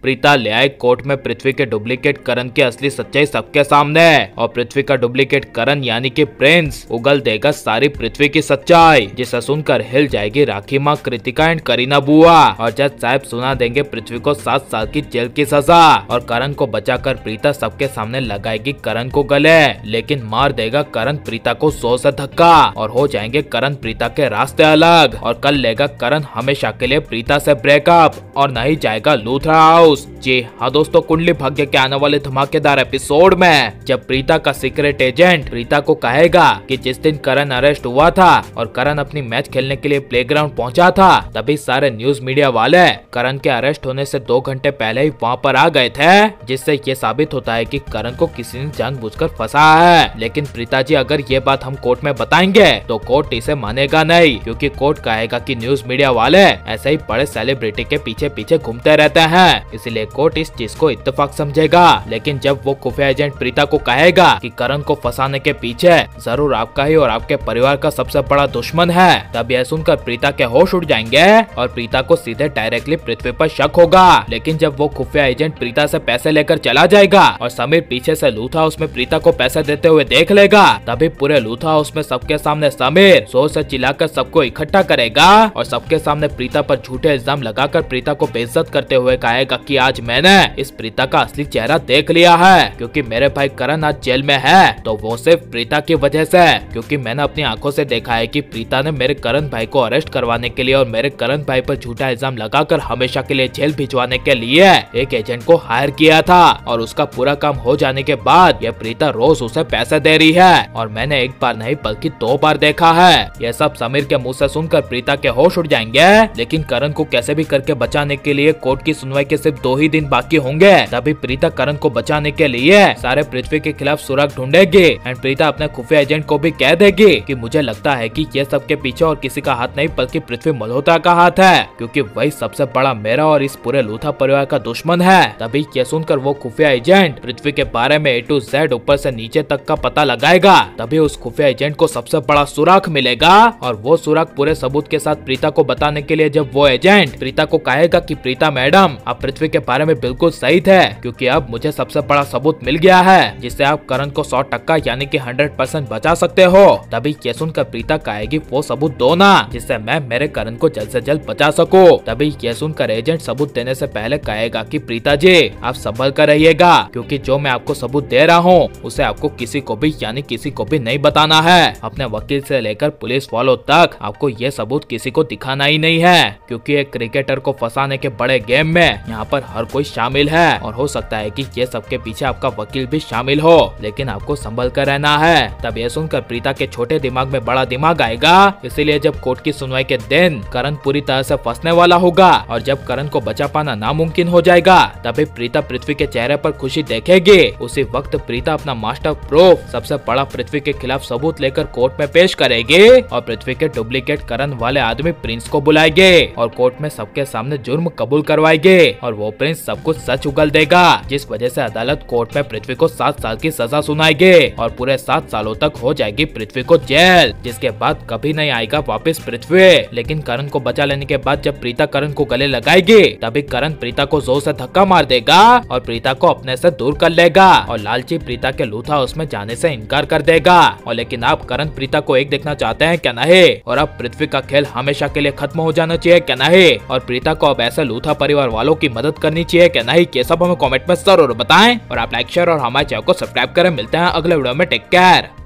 प्रीता ले आए कोर्ट में पृथ्वी के डुप्लीकेट करण की असली सच्चाई सबके सामने। और पृथ्वी का डुप्लीकेट करण यानी कि प्रिंस उगल देगा सारी पृथ्वी की सच्चाई, जिसे सुनकर हिल जाएगी राखी माँ, कृतिका एंड करीना बुआ। और जज साहब सुना देंगे पृथ्वी को 7 साल की जेल की सजा। और करण को बचाकर प्रीता सबके सामने लगाएगी करण को गले, लेकिन मार देगा करण प्रीता को 100 से धक्का और हो जाएंगे करण प्रीता के रास्ते अलग। और कल लेगा करण हमेशा के लिए प्रीता से ब्रेकअप और नहीं जाएगा लूथरा हाउस। जी हाँ दोस्तों, कुंडली भाग्य के आने वाले धमाकेदार एपिसोड में जब प्रीता का सीक्रेट एजेंट प्रीता को कहेगा कि जिस दिन करण अरेस्ट हुआ था और करण अपनी मैच खेलने के लिए प्लेग्राउंड पहुंचा था, तभी सारे न्यूज मीडिया वाले करण के अरेस्ट होने से 2 घंटे पहले ही वहां पर आ गए थे, जिससे ये साबित होता है कि करण को किसी ने जानबूझकर फंसाया है। लेकिन प्रीता जी अगर ये बात हम कोर्ट में बताएंगे तो कोर्ट इसे मानेगा नहीं, क्योंकि कोर्ट कहेगा कि न्यूज मीडिया वाले ऐसे ही बड़े सेलिब्रिटी के पीछे पीछे घूमते रहते हैं, इसलिए कोर्ट इस चीज को इत्तेफाक समझेगा। लेकिन जब वो खुफिया एजेंट प्रीता को कहेगा कि करण को फंसाने के पीछे जरूर आपका ही और आपके परिवार का सबसे बड़ा दुश्मन है, तब यह सुनकर प्रीता के होश उड़ जाएंगे और प्रीता को सीधे डायरेक्टली पृथ्वी पर शक होगा। लेकिन जब वो खुफिया एजेंट प्रीता से पैसे लेकर चला जाएगा और समीर पीछे से लूथ हाउस में प्रीता को पैसे देते हुए देख लेगा, तभी पूरे लूथ हाउस में सबके सामने समीर जोर से चिल्लाकर सबको इकट्ठा करेगा और सबके सामने प्रीता पर झूठे इल्जाम लगाकर प्रीता को बेइज्जत करते हुए कहेगा कि आज मैंने इस प्रीता का असली चेहरा देख लिया है, क्योंकि मेरे भाई करण आज जेल में है तो वो सिर्फ प्रीता की वजह से, क्योंकि मैंने अपनी आंखों से देखा है कि प्रीता ने मेरे करण भाई को अरेस्ट करवाने के लिए और मेरे करण भाई पर झूठा इल्जाम लगाकर हमेशा के लिए जेल भिजवाने के लिए एक एजेंट को हायर किया था। और उसका पूरा काम हो जाने के बाद यह प्रीता रोज उसे पैसे दे रही है और मैंने एक बार नहीं बल्कि 2 बार देखा है। यह सब समीर के मुंह से सुनकर प्रीता के होश उड़ जाएंगे। लेकिन करण को कैसे भी करके बचाने के लिए कोर्ट की सुनवाई के सिर्फ 2 ही दिन बाकी होंगे, तभी प्रीता करण को बचाने के लिए सारे पृथ्वी के खिलाफ सुराग ढूंढेगी एंड प्रीता अपने खुफिया एजेंट को भी कह देगी कि मुझे लगता है कि ये सब के पीछे और किसी का हाथ नहीं बल्कि पृथ्वी मल्होत्रा का हाथ है, क्योंकि वही सबसे बड़ा मेरा और इस पूरे लूथा परिवार का दुश्मन है। तभी ये सुनकर वो खुफिया एजेंट पृथ्वी के बारे में A to Z ऊपर से नीचे तक का पता लगाएगा। तभी उस खुफिया एजेंट को सबसे बड़ा सुराग मिलेगा और वो सुराग पूरे सबूत के साथ प्रीता को बताने के लिए जब वो एजेंट प्रीता को कहेगा कि प्रीता मैडम आप पृथ्वी के बारे में बिल्कुल सही थे, क्योंकि अब मुझे सबसे बड़ा सबूत मिल गया है जिससे आप करण को 100% यानी कि 100% बचा सकते हो। तभी ये सुनकर प्रीता कहेगी वो सबूत दो ना, जिससे मैं मेरे करण को जल्द से जल्द बचा सकूं। तभी ये सुनकर एजेंट सबूत देने से पहले कहेगा कि प्रीता जी आप संभल कर रहिएगा, क्योंकि जो मैं आपको सबूत दे रहा हूँ उसे आपको किसी को भी यानी किसी को भी नहीं बताना है। अपने वकील से लेकर पुलिस वालों तक आपको ये सबूत किसी को दिखाना ही नहीं है, क्योंकि एक क्रिकेटर को फंसाने के बड़े गेम में यहाँ पर हर कोई शामिल है और हो सकता है कि ये सबके पीछे आपका वकील भी शामिल हो, लेकिन आपको संभल कर रहना है। तब ये सुनकर प्रीता के छोटे दिमाग में बड़ा दिमाग आएगा, इसीलिए जब कोर्ट की सुनवाई के दिन करण पूरी तरह से फंसने वाला होगा और जब करण को बचा पाना नामुमकिन हो जाएगा, तभी प्रीता पृथ्वी के चेहरे पर खुशी देखेगी। उसी वक्त प्रीता अपना मास्टर प्रूफ सबसे बड़ा पृथ्वी के खिलाफ सबूत लेकर कोर्ट में पेश करेगी और पृथ्वी के डुप्लीकेट करण वाले आदमी प्रिंस को बुलाएंगे और कोर्ट में सबके सामने जुर्म कबूल करवाएंगे और वो प्रिंस सब कुछ सच उगल देगा, जिस वजह से अदालत कोर्ट में पृथ्वी को 7 साल की सजा सुनाएगी और पूरे 7 सालों तक हो जाएगी पृथ्वी को जेल, जिसके बाद कभी नहीं आएगा वापस पृथ्वी। लेकिन करण को बचा लेने के बाद जब प्रीता करण को गले लगाएगी, तभी करण प्रीता को जोर से धक्का मार देगा और प्रीता को अपने से दूर कर लेगा और लालची प्रीता के लूथा उसमें जाने से इनकार कर देगा। और लेकिन आप करण प्रीता को एक देखना चाहते हैं क्या नहीं, और अब पृथ्वी का खेल हमेशा के लिए खत्म हो जाना चाहिए क्या नहीं, और प्रीता को अब ऐसे लूथा परिवार वालों की मदद करनी चाहिए क्या नहीं, ये सब हमें कमेंट में जरूर बताएं और आप लाइक शेयर और हमारे चैनल को सब्सक्राइब करें। मिलते हैं अगले वीडियो में, टेक केयर।